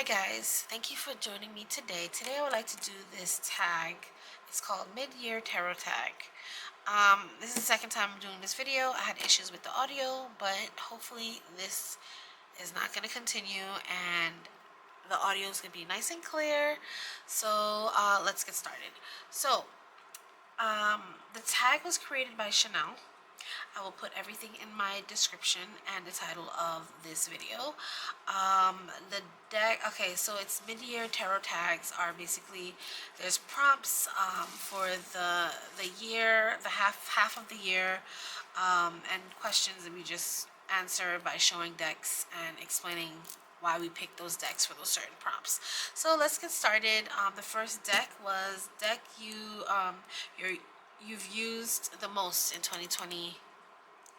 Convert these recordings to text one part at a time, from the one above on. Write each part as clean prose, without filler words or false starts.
Hi guys, thank you for joining me today. Today I would like to do this tag. It's called Mid-Year Tarot Tag. This is the second time I'm doing this video. I had issues with the audio, but hopefully this is not going to continue and the audio is going to be nice and clear. So let's get started. So the tag was created by Chanel. I will put everything in my description and the title of this video. The deck, okay, so it's mid-year tarot tags are basically, there's prompts for the year, the half of the year, and questions that we just answer by showing decks and explaining why we picked those decks for those certain prompts. So let's get started. The first deck was deck you've used the most in 2020,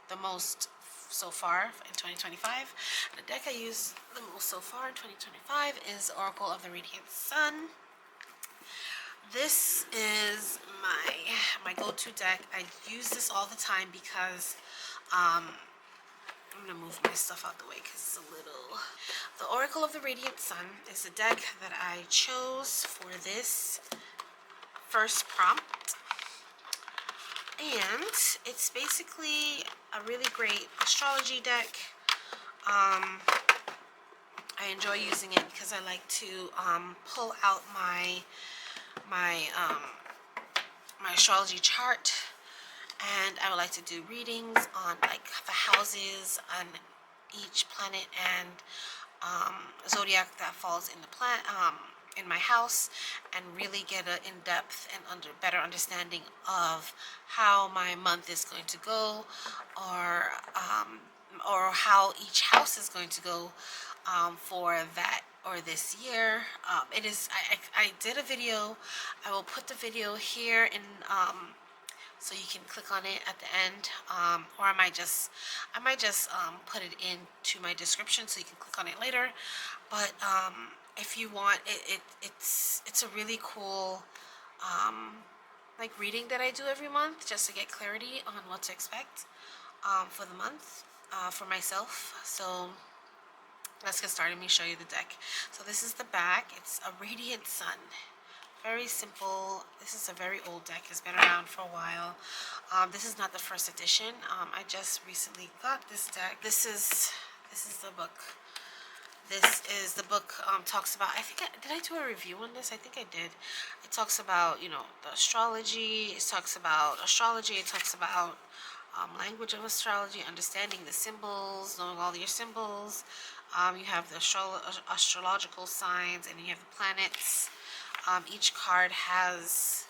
the most so far in 2025. The deck I used the most so far in 2025 is Oracle of the Radiant Sun. This is my go-to deck. I use this all the time because I'm gonna move my stuff out the way because it's a little. The Oracle of the Radiant Sun is the deck that I chose for this first prompt. And it's basically a really great astrology deck. I enjoy using it because I like to pull out my astrology chart, and I would like to do readings on like the houses on each planet and zodiac that falls in the in my house, and really get an in-depth and better understanding of how my month is going to go, or how each house is going to go for that or this year. It is. I did a video. I will put the video here in so you can click on it at the end, or I might just put it into my description so you can click on it later. But if you want it's a really cool like reading that I do every month, just to get clarity on what to expect for the month for myself. So let's get started. Let me show you the deck. So this is the back. It's a Radiant Sun. Very simple. This is a very old deck. It's been around for a while. This is not the first edition. I just recently got this deck. This is the book. This is the book. Talks about. Did I do a review on this? I think I did. It talks about the astrology. It talks about astrology. It talks about language of astrology, understanding the symbols, knowing all your symbols. You have the astrological signs, and you have the planets. Each card has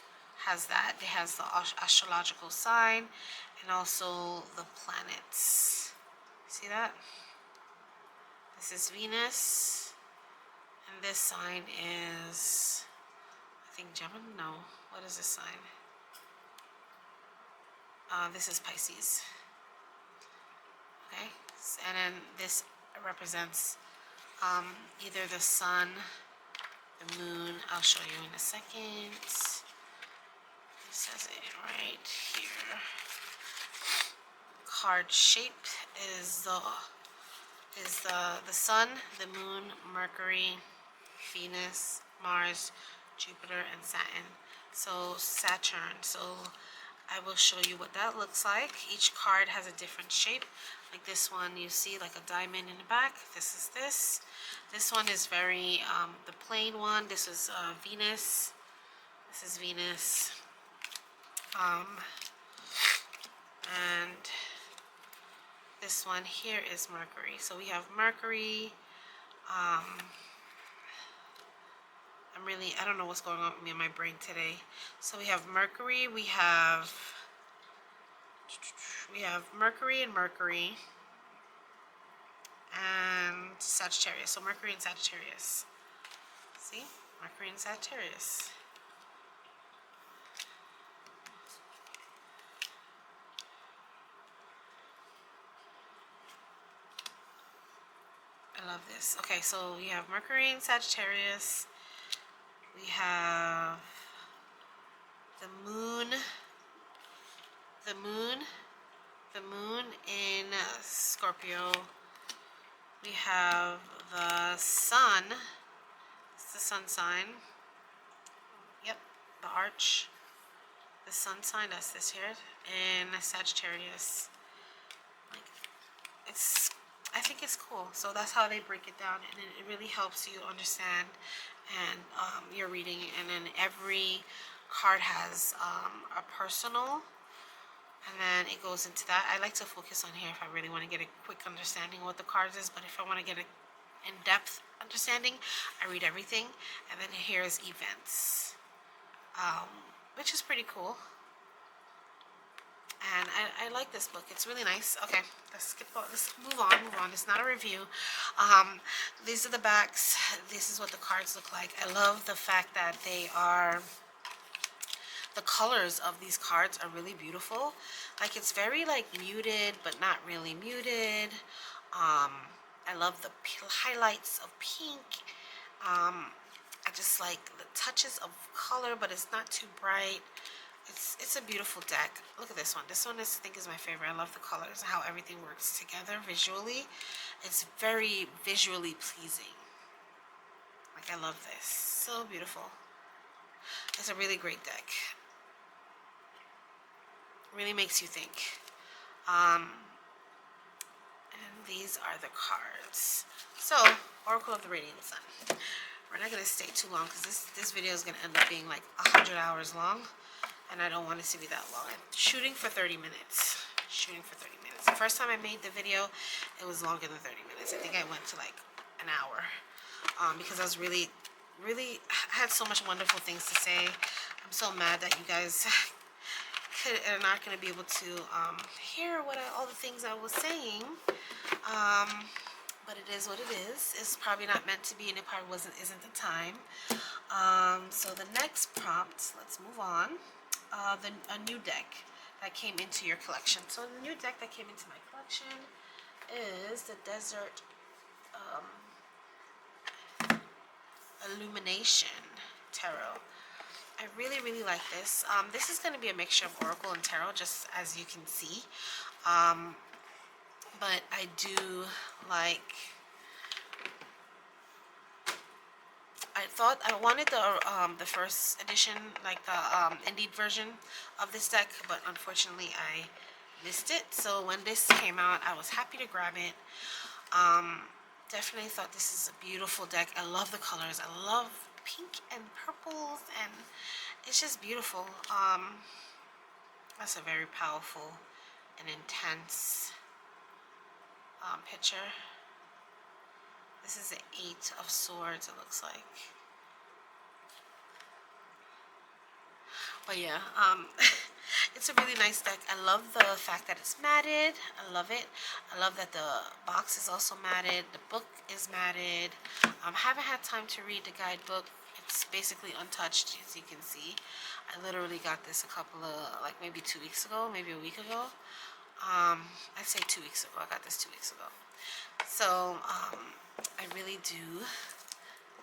that. It has the astrological sign and also the planets. See that? This is Venus, and this sign is, I think, Gemini. No, what is this sign? This is Pisces. Okay, and then this represents either the sun, the moon. I'll show you in a second. It says it right here. Card shape is the sun, the moon, Mercury, Venus, Mars, Jupiter, and Saturn. So Saturn. So I will show you what that looks like. Each card has a different shape. Like this one, you see like a diamond in the back. This is this. This one is very the plain one. This is Venus. This is Venus. And this one here is Mercury. So we have Mercury. I don't know what's going on with me in my brain today. So we have Mercury. We have Mercury and Mercury. And Sagittarius. So Mercury and Sagittarius. See? Mercury and Sagittarius. I love this. Okay, so we have Mercury and Sagittarius. We have the moon. The moon in Scorpio. We have the sun It's the sun sign. Yep, the arch. The sun sign, that's this here. And a Sagittarius. Like, I think it's cool. So that's how they break it down, and it really helps you understand and your reading. And then every card has a personal, and then it goes into that. I like to focus on here if I really want to get a quick understanding of what the cards is, but if I want to get an in-depth understanding, I read everything. And then here's events, which is pretty cool. And I like this book. It's really nice. Okay, let's move on. It's not a review. These are the backs. This is what the cards look like. I love the fact that the colors of these cards are really beautiful. Like, it's very like muted, but not really muted. I love the highlights of pink. I just like the touches of color, but it's not too bright. It's a beautiful deck. Look at this one. This one I think is my favorite. I love the colors, how everything works together visually. It's very visually pleasing. Like, I love this. So beautiful. It's a really great deck. Really makes you think. And these are the cards. So, Oracle of the Radiant Sun. We're not going to stay too long because this video is going to end up being like 100 hours long. And I don't want it to be that long. I'm shooting for 30 minutes. The first time I made the video, it was longer than 30 minutes. I think I went to like an hour. Because I was really had so much wonderful things to say. I'm so mad that you guys are not going to be able to hear all the things I was saying. But it is what it is. It's probably not meant to be, and it probably isn't the time. So the next prompt, let's move on. A new deck that came into your collection. So the new deck that came into my collection is the Desert Illumination Tarot. I really like this. This is going to be a mixture of Oracle and Tarot, just as you can see. But I do like... I wanted the first edition, like the Indeed version of this deck, but unfortunately I missed it. So when this came out, I was happy to grab it. Definitely thought this is a beautiful deck. I love the colors. I love pink and purples, and it's just beautiful. That's a very powerful and intense picture. This is the 8 of Swords, it looks like. But yeah, it's a really nice deck. I love the fact that it's matted. I love it. I love that the box is also matted. The book is matted. Haven't had time to read the guidebook. It's basically untouched, as you can see. I literally got this like maybe 2 weeks ago, maybe a week ago. I'd say 2 weeks ago. I got this 2 weeks ago. So, I really do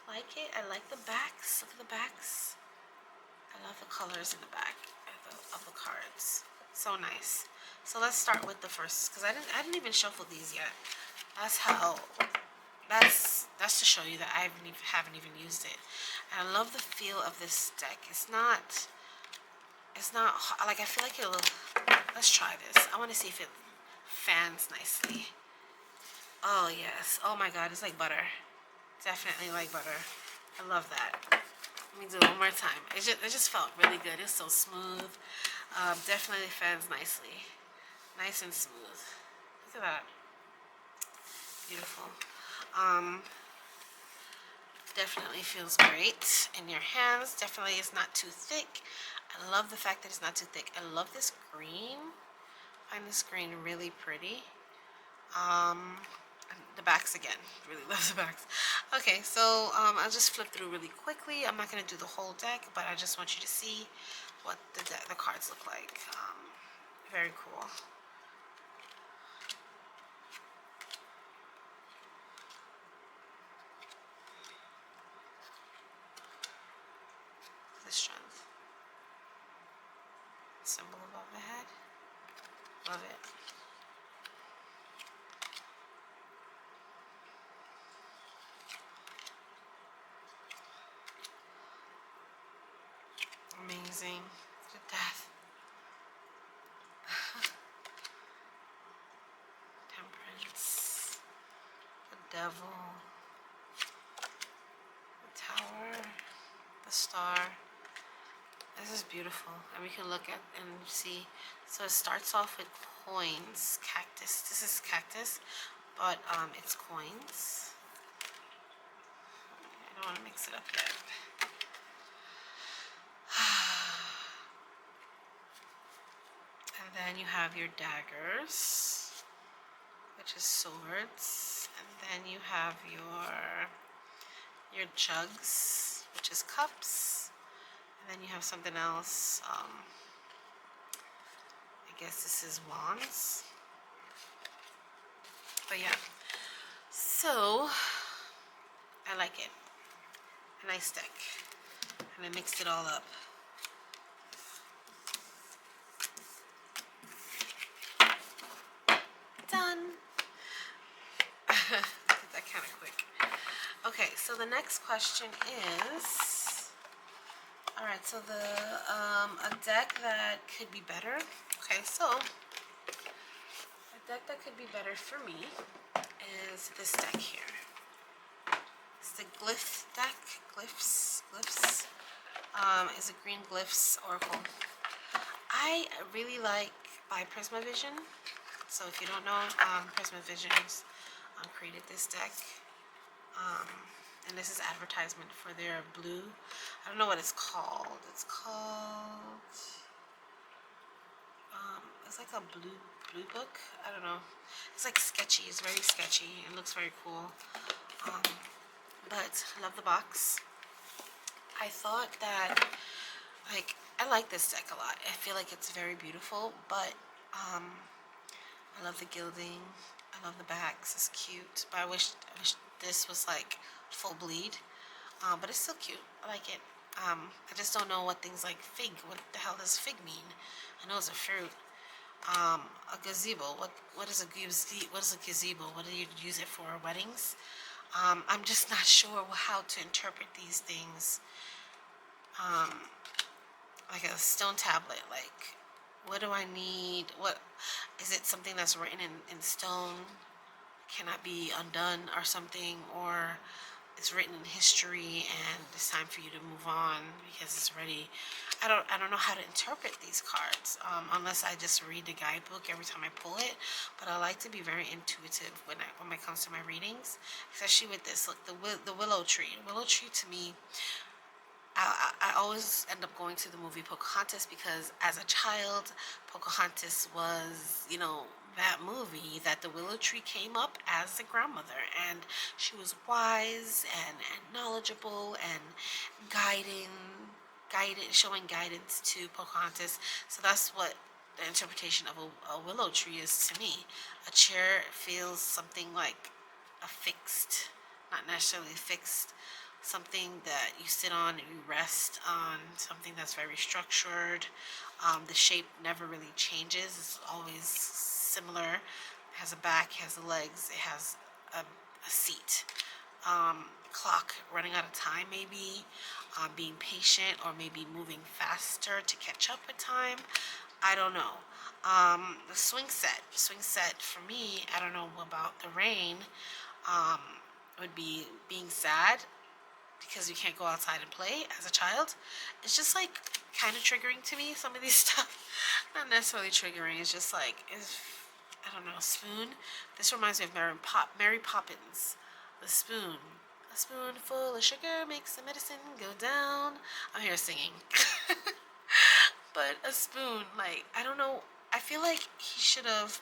like it. I like the backs. Look at the backs. I love the colors in the back of the cards. So nice. So let's start with the first, because I didn't even shuffle these yet. That's to show you that I haven't even used it. And I love the feel of this deck. It's not like, I feel like it'll... Let's try this. I want to see if it fans nicely. Oh yes. Oh my god, it's like butter. Definitely like butter. I love that. Let me do it one more time. It just felt really good. It's so smooth. Definitely fans nicely. Nice and smooth. Look at that. Beautiful. Definitely feels great in your hands. Definitely is not too thick. I love the fact that it's not too thick. I love this green. I find this green really pretty. The backs again. Really love the backs. Okay, so I'll just flip through really quickly. I'm not going to do the whole deck, but I just want you to see what the cards look like. Very cool. The strength. Symbol above the head. Love it. amazing. Look at that. Temperance, the devil, the tower, the star. This is beautiful, and we can look at and see. So it starts off with coins, cactus. This is cactus, but it's coins. I don't want to mix it up yet. And then you have your daggers, which is swords, and then you have your jugs, which is cups, and then you have something else. I guess this is wands. But yeah, so I like it. A nice deck, and I mixed it all up. Done. Did that kind of quick. Okay, so the next question is, all right, so a deck that could be better. Okay, so a deck that could be better for me is this deck here. It's the Glyph deck. Glyphs. Is a Green Glyphs Oracle. I really like by Prismavision. So if you don't know, Prismavisions created this deck. And this is advertisement for their blue. I don't know what it's called. It's called. It's like a blue book. I don't know. It's like sketchy. It's very sketchy. It looks very cool. But I love the box. I thought that, like, I like this deck a lot. I feel like it's very beautiful, but I love the gilding. I love the backs. It's cute. But I wish this was like full bleed. But it's still cute. I like it. I just don't know what things like fig. What the hell does fig mean? I know it's a fruit. A gazebo. What is a gazebo? What is a gazebo? What do you use it for? Weddings? I'm just not sure how to interpret these things. Like a stone tablet. Like, what do I need? What is it? Something that's written in stone? Cannot be undone or something, or it's written in history and it's time for you to move on because it's ready. I don't know how to interpret these cards unless I just read the guidebook every time I pull it. But I like to be very intuitive when it comes to my readings, especially with this. Look, the willow tree. Willow tree to me, I always end up going to the movie Pocahontas because as a child, Pocahontas was, that movie that the willow tree came up as a grandmother, and she was wise and knowledgeable and showing guidance to Pocahontas. So that's what the interpretation of a willow tree is to me. A chair feels something like a fixed, not necessarily fixed, something that you sit on and you rest on, something that's very structured. The shape never really changes. It's always similar. It has a back, it has the legs, it has a seat. Clock, running out of time maybe, being patient, or maybe moving faster to catch up with time. I don't know. The swing set for me, I don't know about the rain, would be being sad because you can't go outside and play as a child. It's just like kind of triggering to me, some of these stuff. Not necessarily triggering, it's just like, I don't know, spoon. This reminds me of Mary Poppins. The spoon. A spoonful of sugar makes the medicine go down. I'm here singing. But a spoon, like, I don't know. I feel like he should have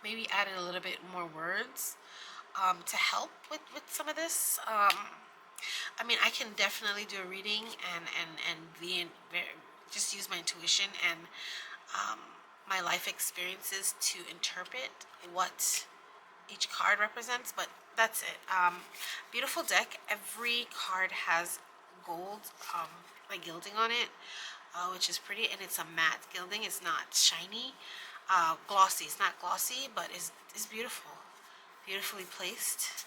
maybe added a little bit more words to help with some of this. I mean, I can definitely do a reading and just use my intuition and my life experiences to interpret what each card represents, but that's it. Beautiful deck. Every card has gold, like gilding on it, which is pretty, and it's a matte gilding. It's not shiny, glossy. It's not glossy, but it's beautiful, beautifully placed.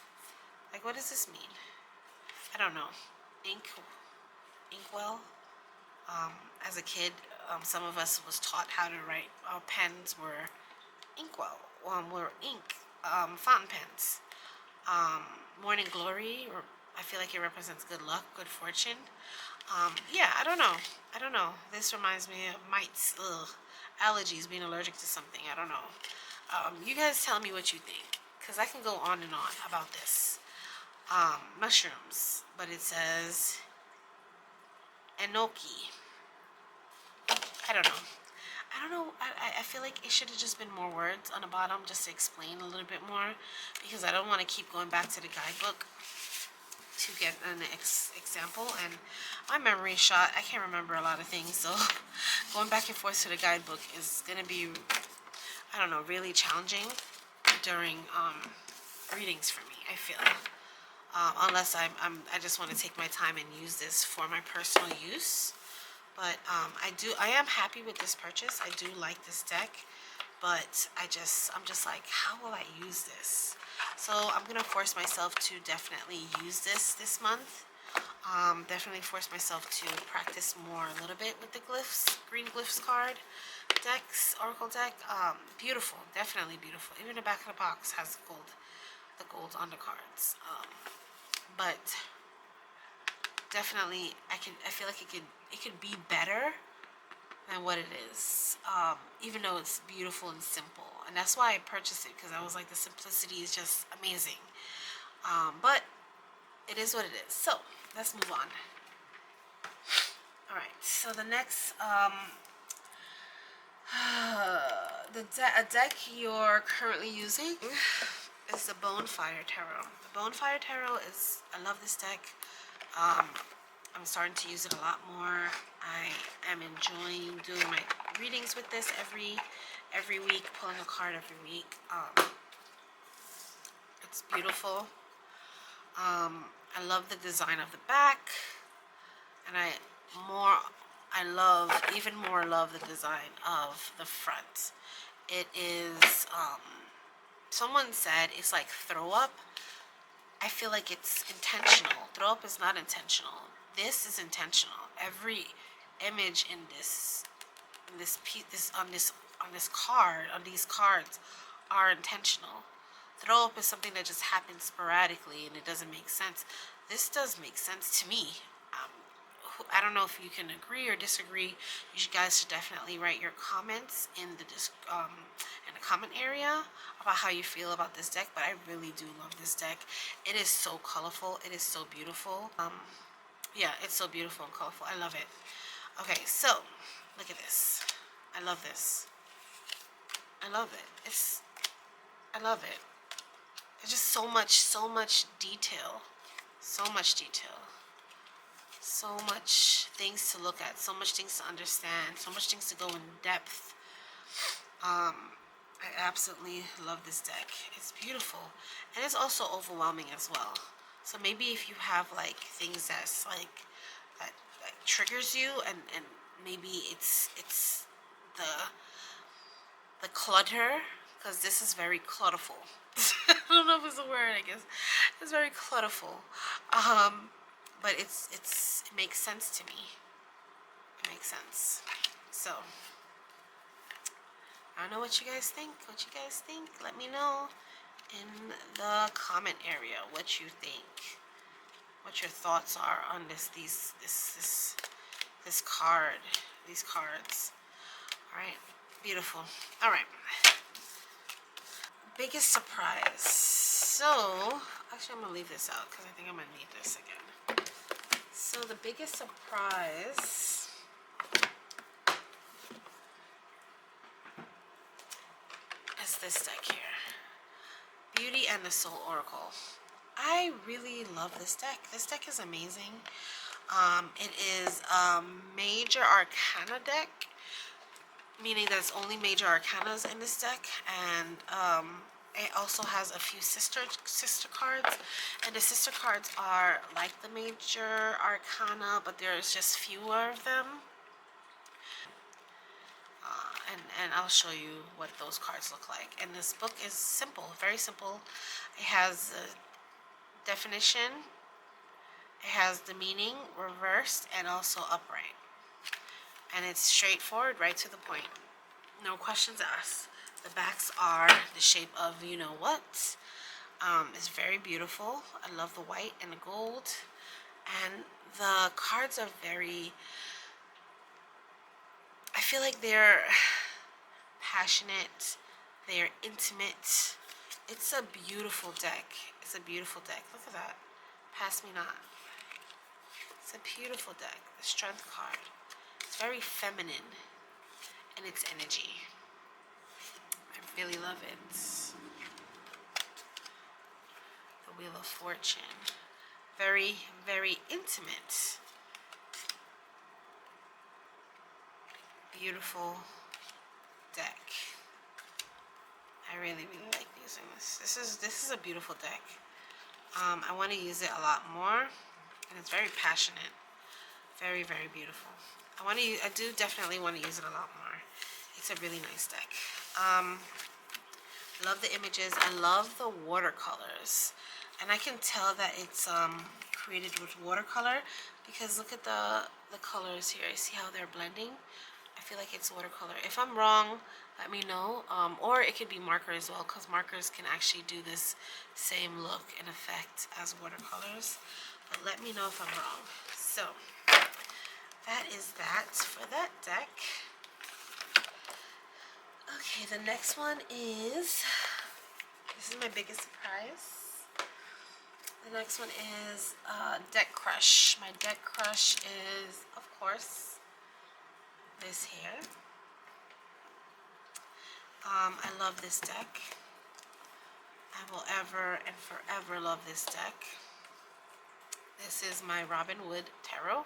Like, what does this mean? I don't know. Inkwell. As a kid, some of us was taught how to write. Our pens were inkwell, were ink, fountain pens. Um, Morning Glory, or I feel like it represents good luck, good fortune. Yeah, I don't know. I don't know. This reminds me of mites, allergies, being allergic to something. I don't know. You guys tell me what you think, because I can go on and on about this. Mushrooms, but it says enoki. I don't know. I don't know. I feel like it should have just been more words on the bottom just to explain a little bit more, because I don't want to keep going back to the guidebook to get an example, and my memory is shot. I can't remember a lot of things, so going back and forth to the guidebook is going to be, I don't know, really challenging during readings for me, I feel. Unless I just want to take my time and use this for my personal use. But I am happy with this purchase. I do like this deck, but I'm just like, how will I use this? So I'm gonna force myself to definitely use this month. Definitely force myself to practice more a little bit with the glyphs, green glyphs card decks, oracle deck. Beautiful, definitely beautiful. Even the back of the box has the gold undercards. But definitely, I feel like it could be better than what it is, even though it's beautiful and simple. And that's why I purchased it, because I was like, the simplicity is just amazing. But it is what it is. So let's move on. All right. So the next, a deck you're currently using is the Bonefire Tarot. The Bonefire Tarot is, I love this deck. I'm starting to use it a lot more. I am enjoying doing my readings with this every week, pulling a card every week. It's beautiful. I love the design of the back, and even more love the design of the front. It is, someone said it's like throw up. I feel like it's intentional. Throw up is not intentional. This is intentional. Every image in this piece, on this card, on these cards, are intentional. Throw up is something that just happens sporadically and it doesn't make sense. This does make sense to me. I don't know if you can agree or disagree. You guys should definitely write your comments in the comment area about how you feel about this deck. But I really do love this deck. It is so colorful. It is so beautiful. Yeah, it's so beautiful and colorful. I love it. Okay, so look at this. I love this. I love it. I love it. There's just so much detail. So much detail. So much things to look at. So much things to understand. So much things to go in depth. I absolutely love this deck. It's beautiful. And it's also overwhelming as well. So maybe if you have like things that's like that triggers you, and maybe it's the clutter, because this is very clutterful. I don't know if it's a word. I guess it's very clutterful, but it makes sense to me. It makes sense. So I don't know what you guys think. Let me know in the comment area what you think. What your thoughts are on this card. These cards. Alright. Beautiful. Alright. Biggest surprise. So, actually I'm going to leave this out because I think I'm going to need this again. So the biggest surprise is this deck here. Beauty and the Soul Oracle. I really love this deck. This deck is amazing. It is a major arcana deck, meaning there's only major arcanas in this deck, and it also has a few sister cards, and the sister cards are like the major arcana, but there's just fewer of them. And I'll show you what those cards look like. And this book is simple, very simple. It has a definition, it has the meaning reversed, and also upright. and it's straightforward, right to the point. No questions asked. The backs are the shape of you know what. It's very beautiful. I love the white and the gold. And the cards are very, I feel like they're passionate, they're intimate. It's a beautiful deck. It's a beautiful deck. Look at that. Pass me not. It's a beautiful deck. The Strength card. It's very feminine in its energy. I really love it. The Wheel of Fortune. Very, very intimate. Beautiful deck. I really, really like using this. This is a beautiful deck. I want to use it a lot more, and it's very passionate. Very, very beautiful. I do definitely want to use it a lot more. It's a really nice deck. Love the images. I love the watercolors, and I can tell that it's created with watercolor because look at the colors here. You see how they're blending? I feel like it's watercolor. If I'm wrong, let me know. Or it could be marker as well, because markers can actually do this same look and effect as watercolors. But let me know if I'm wrong. So that is that for that deck. Okay, the next one is, this is my biggest surprise. The next one is Deck Crush. My Deck Crush is, of course, this here. I love this deck. I will ever and forever love this deck. This is my Robin Wood Tarot.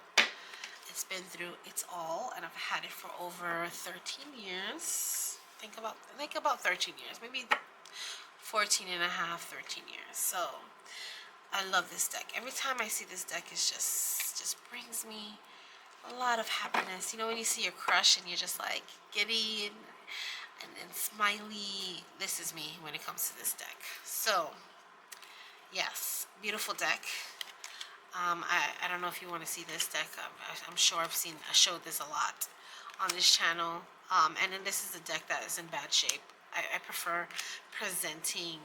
It's been through its all, and I've had it for over 13 years. Think about 13 years, maybe 14 and a half, 13 years. So I love this deck. Every time I see this deck, it just brings me a lot of happiness. You know, when you see your crush and you're just like giddy and smiley. This is me when it comes to this deck. So yes, beautiful deck. I don't know if you want to see this deck. I'm sure I showed this a lot on this channel. And then this is a deck that is in bad shape. I prefer presenting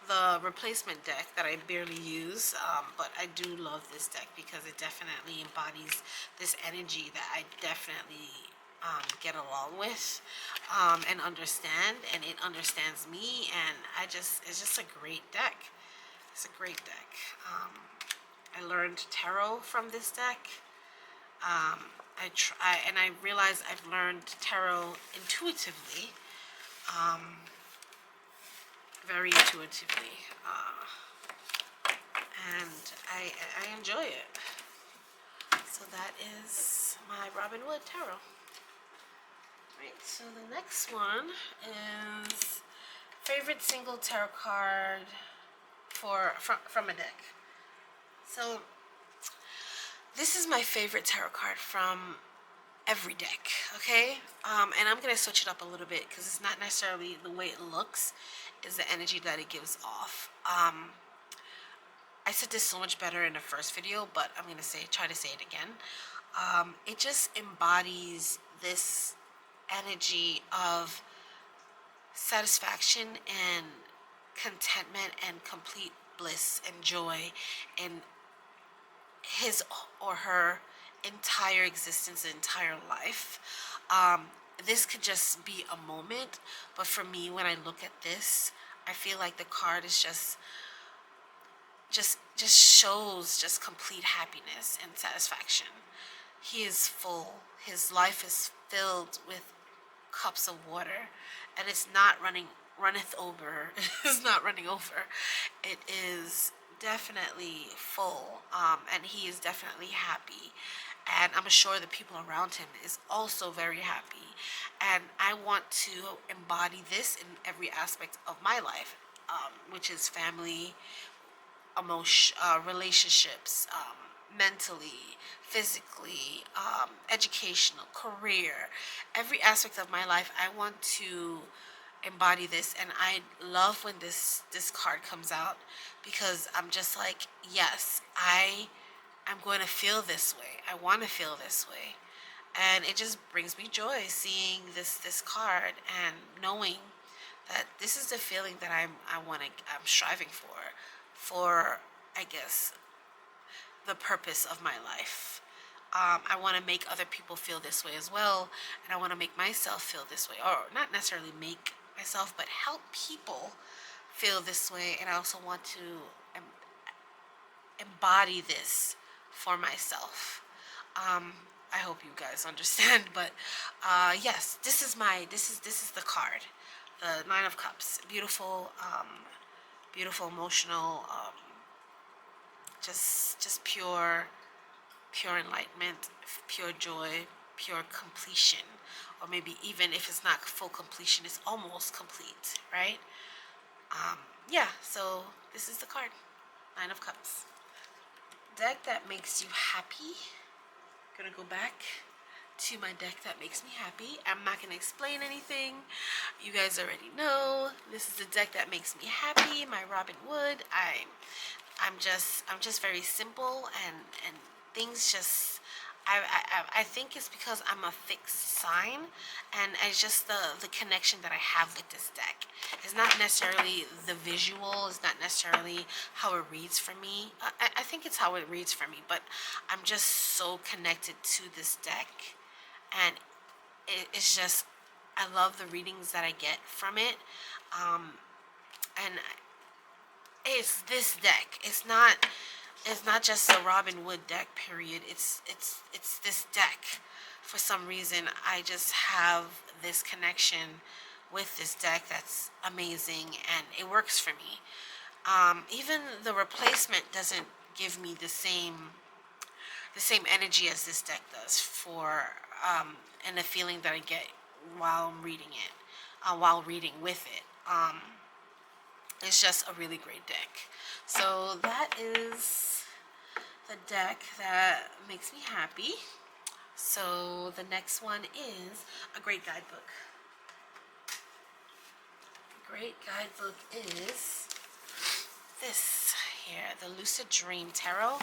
the replacement deck that I barely use, but I do love this deck because it definitely embodies this energy that I definitely get along with and understand, and it understands me, and it's just a great deck. It's a great deck. I learned tarot from this deck. I realize I've learned tarot intuitively, very intuitively, and I enjoy it. So that is my Robin Wood Tarot. Right, so the next one is favorite single tarot card from a deck. So this is my favorite tarot card from every deck, okay? And I'm gonna switch it up a little bit because it's not necessarily the way it looks, is the energy that it gives off. I said this so much better in the first video, but I'm gonna try to say it again. It just embodies this energy of satisfaction and contentment and complete bliss and joy in his or her entire existence, entire life. This could just be a moment, but for me, when I look at this, I feel like the card is just shows just complete happiness and satisfaction. He is full. His life is filled with cups of water, and it's not runneth over. It's not running over. It is definitely full, and he is definitely happy, and I'm sure the people around him is also very happy, and I want to embody this in every aspect of my life, which is family, emotion, relationships, mentally, physically, educational, career, every aspect of my life. I want to embody this, and I love when this card comes out because I'm just like, yes, I'm going to feel this way. I want to feel this way. and it just brings me joy seeing this card and knowing that this is the feeling that I'm striving for, I guess, the purpose of my life. I want to make other people feel this way as well, and I want to make myself feel this way, or not necessarily make myself, but help people feel this way. And I also want to embody this for myself. I hope you guys understand, but yes, this is the card, the Nine of Cups. Beautiful, beautiful, emotional, just pure enlightenment, pure joy, pure completion, or maybe even if it's not full completion, it's almost complete, right? Yeah. So this is the card, Nine of Cups. Deck that makes you happy. Gonna go back to my deck that makes me happy. I'm not gonna explain anything. You guys already know. This is the deck that makes me happy. My Robin Wood. I'm just very simple, and things just. I think it's because I'm a fixed sign, and it's just the connection that I have with this deck. It's not necessarily the visual. It's not necessarily how it reads for me. I think it's how it reads for me, but I'm just so connected to this deck, and it's just I love the readings that I get from it, and it's this deck. It's not just a Robin Wood deck. Period. It's this deck. For some reason, I just have this connection with this deck that's amazing, and it works for me. Even the replacement doesn't give me the same energy as this deck does and the feeling that I get while I'm reading it, while reading with it. It's just a really great deck. So that is the deck that makes me happy. So the next one is a great guidebook. A great guidebook is this here, the Lucid Dream Tarot.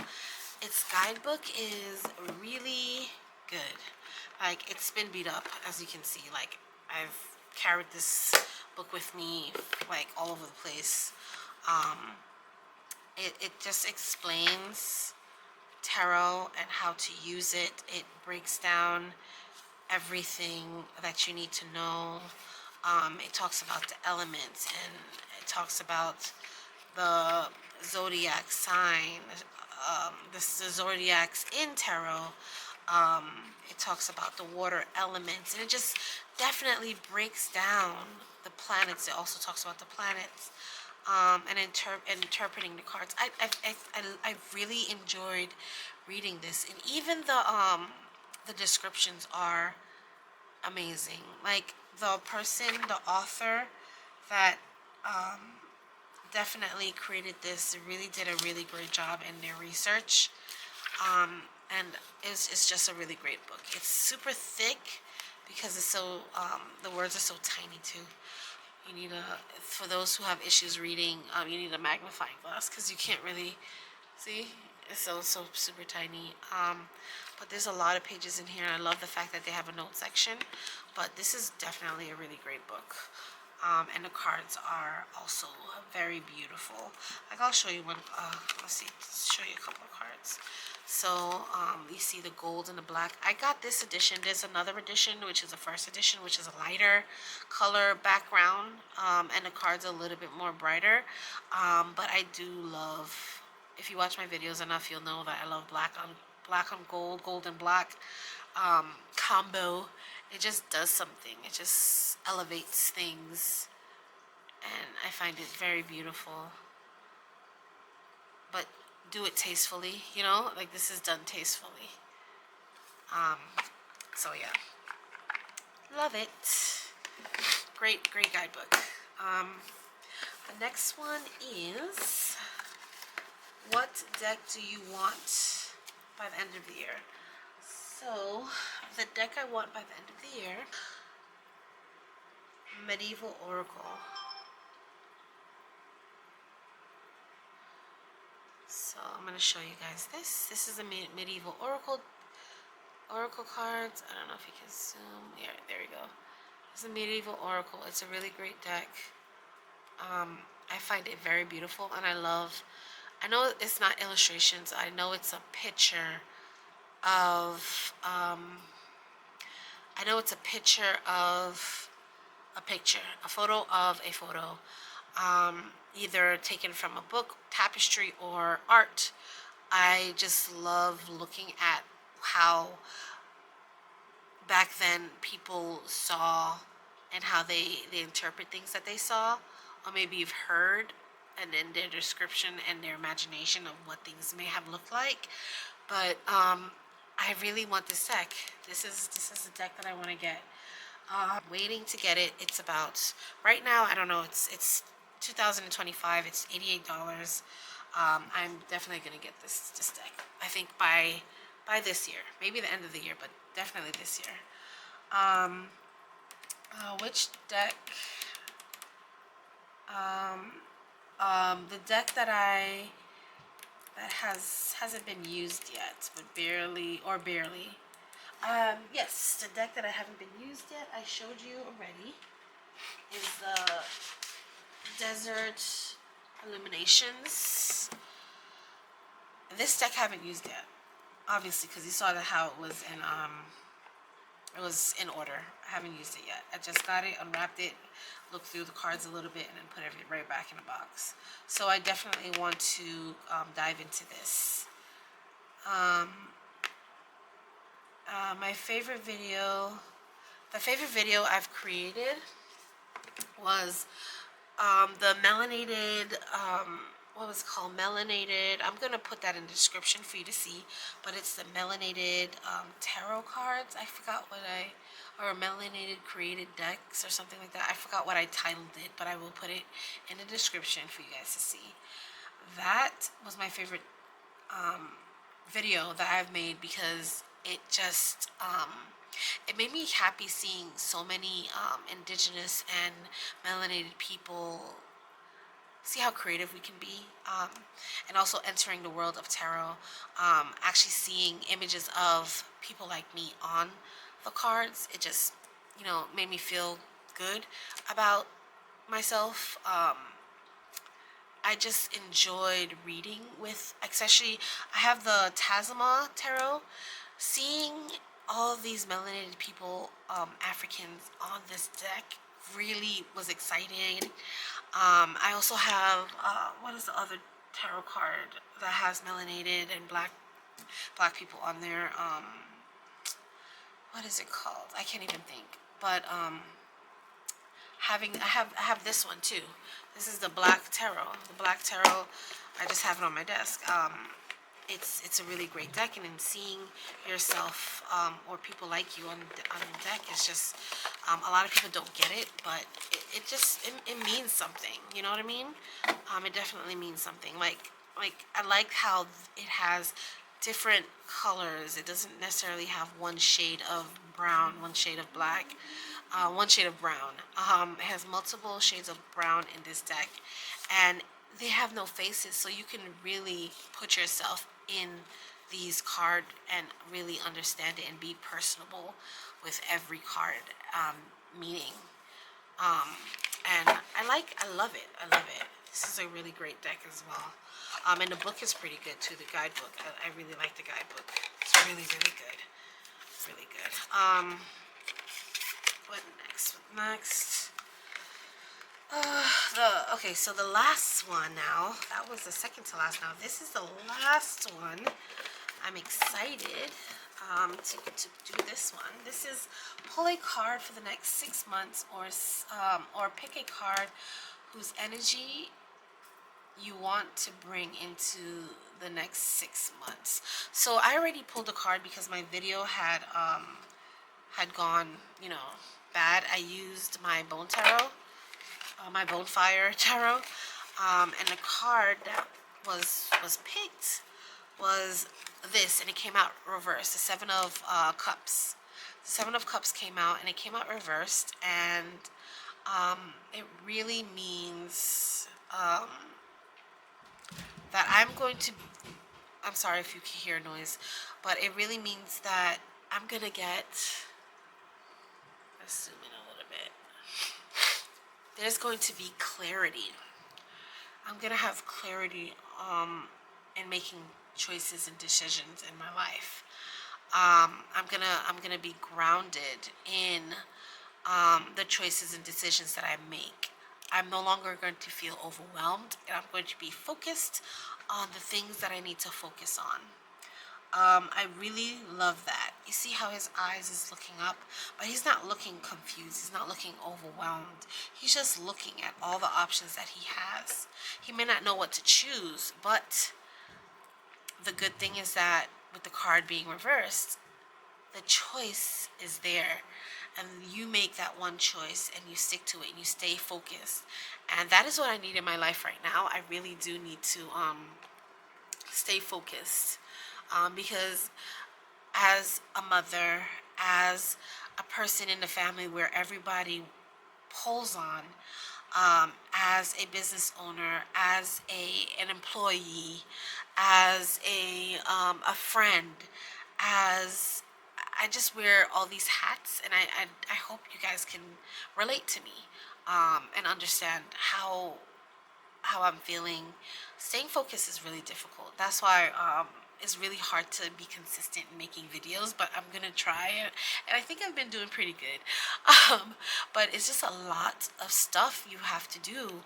Its guidebook is really good. Like, it's been beat up, as you can see. Like, I've carried this book with me, like, all over the place. It just explains tarot and how to use it. It breaks down everything that you need to know. It talks about the elements, and it talks about the zodiac sign, the zodiacs in tarot. It talks about the water elements, and it just definitely breaks down the planets. It also talks about the planets, and interpreting the cards. I really enjoyed reading this, and even the descriptions are amazing. Like, the author that definitely created this really did a really great job in their research. And it's just a really great book. It's super thick because it's so the words are so tiny too. You need for those who have issues reading, you need a magnifying glass because you can't really see. It's so super tiny. But there's a lot of pages in here. And I love the fact that they have a note section. But this is definitely a really great book. And the cards are also very beautiful. Like, I'll show you one. Let's see. Show you a couple of cards. So you see the gold and the black. I got this edition. There's another edition, which is the first edition, which is a lighter color background, and the cards are a little bit more brighter. But I do love. If you watch my videos enough, you'll know that I love black on gold, gold and black combo. It just does something. It just elevates things, and I find it very beautiful. But do it tastefully, like this is done tastefully. So yeah, love it. Great guidebook. The next one is, what deck do you want by the end of the year? So the deck I want by the end of the year, Medieval Oracle. So I'm going to show you guys this. This is a Medieval Oracle Oracle cards. I don't know if you can zoom. Yeah, there we go. It's a medieval oracle. It's a really great deck. I find it very beautiful, and I know it's not illustrations. I know it's a picture of. I know it's a picture of a picture, a photo of a photo, either taken from a book, tapestry, or art. I just love looking at how back then people saw and how they interpret things that they saw, or maybe you've heard, and then their description and their imagination of what things may have looked like. But I really want this deck. This is the deck that I want to get. Waiting to get it. It's about right now. I don't know. It's 2025. It's $88. I'm definitely gonna get this deck. I think by this year, maybe the end of the year, but definitely this year. Um, which deck? Um, the deck that hasn't been used yet, but barely. Yes, the deck that I haven't been used yet, I showed you already, is the Desert Illuminations. This deck I haven't used yet, obviously, because you saw how it was in order. I haven't used it yet. I just got it, unwrapped it, looked through the cards a little bit, and then put it right back in the box. So I definitely want to dive into this. My favorite video, the favorite video I've created was the melanated, what was it called? Melanated. I'm going to put that in the description for you to see, but it's the melanated tarot cards. I forgot or melanated created decks or something like that. I forgot what I titled it, but I will put it in the description for you guys to see. That was my favorite video that I've made because it made me happy seeing so many indigenous and melanated people see how creative we can be, and also entering the world of tarot, actually seeing images of people like me on the cards. It just made me feel good about myself. I just enjoyed reading with, especially, I have the Tazama Tarot. Seeing all of these melanated people, Africans, on this deck really was exciting. I also have, what is the other tarot card that has melanated and black people on there? What is it called? I can't even think. But I have this one too. This is the Black Tarot. The Black Tarot, I just have it on my desk. It's a really great deck, and in seeing yourself or people like you on the deck, it's just a lot of people don't get it, but it means something. You know what I mean? It definitely means something. Like I like how it has different colors. It doesn't necessarily have one shade of brown, one shade of black, one shade of brown. It has multiple shades of brown in this deck, and they have no faces, so you can really put yourself in these cards and really understand it and be personable with every card meaning. And I love it. This is a really great deck as well. And the book is pretty good too. The guidebook, I really like the guidebook. It's really good. Really good. What next? Okay, so the last one now. That was the second to last. Now this is the last one. I'm excited to do this one. This is pull a card for the next 6 months, or pick a card whose energy you want to bring into the next 6 months. So I already pulled a card because my video had gone, bad. I used my bone tarot, my Bonfire tarot, and the card that was picked was this, and it came out reversed. The Seven of Cups. The Seven of Cups came out, and it came out reversed, and it really means that I'm sorry if you can hear noise, but it really means that I'm gonna get, let's zoom in a little bit. There's going to be clarity. I'm gonna have clarity in making choices and decisions in my life. I'm gonna be grounded in the choices and decisions that I make. I'm no longer going to feel overwhelmed, and I'm going to be focused on the things that I need to focus on. I really love that. You see how his eyes is looking up, but he's not looking confused. He's not looking overwhelmed. He's just looking at all the options that he has. He may not know what to choose, but the good thing is that with the card being reversed, the choice is there, and you make that one choice and you stick to it and you stay focused. And that is what I need in my life right now. I really do need to stay focused, because as a mother, as a person in the family where everybody pulls on, as a business owner, as an employee, as a friend, as I just wear all these hats, and I hope you guys can relate to me, and understand how I'm feeling. Staying focused is really difficult. That's why it's really hard to be consistent in making videos, but I'm gonna try it, and I think I've been doing pretty good. But it's just a lot of stuff you have to do.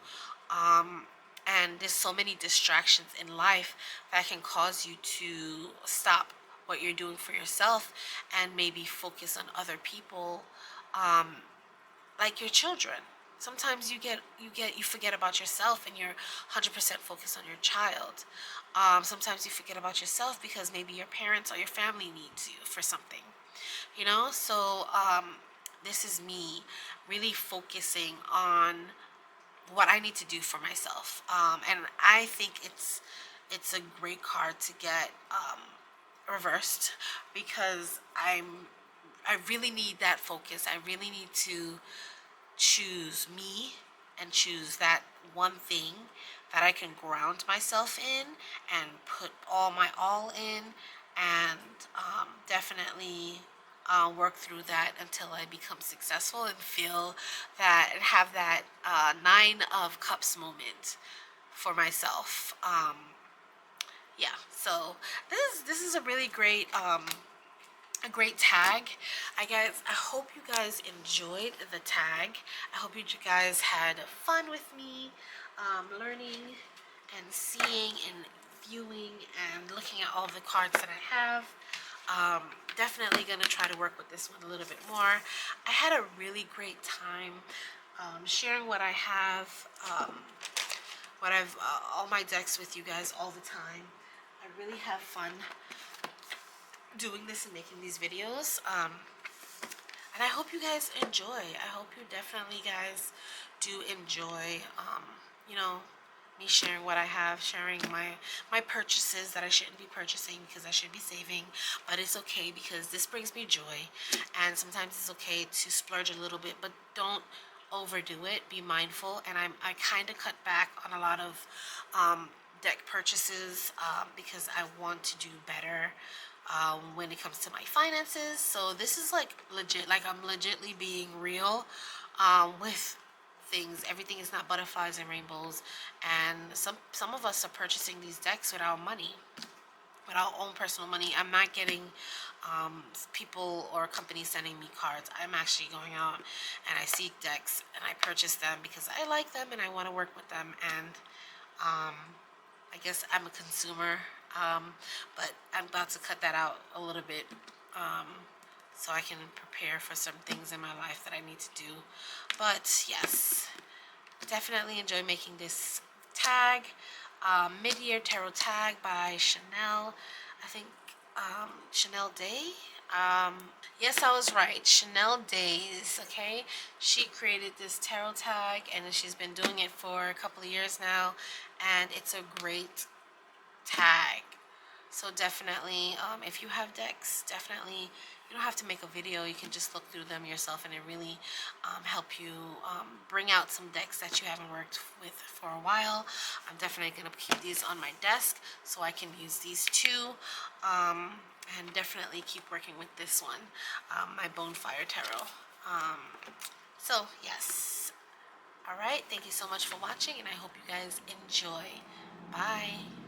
And there's so many distractions in life that can cause you to stop what you're doing for yourself and maybe focus on other people, um, like your children. Sometimes you forget about yourself and you're 100% focused on your child. Sometimes you forget about yourself because maybe your parents or your family needs you for something. So this is me really focusing on what I need to do for myself. And I think it's a great card to get reversed, because I really need that focus. I really need to choose me and choose that one thing that I can ground myself in and put all my all in, and definitely work through that until I become successful and feel that and have that Nine of Cups moment for myself. Yeah, so this is a great tag. I hope you guys enjoyed the tag. I hope you guys had fun with me, learning and seeing and viewing and looking at all the cards that I have. Definitely gonna try to work with this one a little bit more. I had a really great time sharing what I have, all my decks with you guys all the time. I really have fun doing this and making these videos. And I hope you guys enjoy. I hope you definitely guys do enjoy, you know, me sharing what I have, sharing my purchases that I shouldn't be purchasing because I should be saving, but it's okay because this brings me joy. And sometimes it's okay to splurge a little bit, but don't overdo it. Be mindful. And I kind of cut back on a lot of deck purchases, because I want to do better when it comes to my finances. So this is like legit, like I'm legitly being real with things. Everything is not butterflies and rainbows, and some of us are purchasing these decks with our money, with our own personal money. I'm not getting people or companies sending me cards. I'm actually going out and I seek decks and I purchase them because I like them and I want to work with them. And um, I guess I'm a consumer, but I'm about to cut that out a little bit, so I can prepare for some things in my life that I need to do. But yes, definitely enjoy making this tag. Mid-Year Tarot Tag by Chanel. I think Chanel Day. Yes, I was right. Chanel Days. Okay, she created this tarot tag, and she's been doing it for a couple of years now, and it's a great tag. So definitely, if you have decks, definitely you don't have to make a video. You can just look through them yourself, and it really help you bring out some decks that you haven't worked with for a while. I'm definitely gonna keep these on my desk so I can use these too, and definitely keep working with this one, my Bonefire Tarot. So yes, all right. Thank you so much for watching, and I hope you guys enjoy. Bye.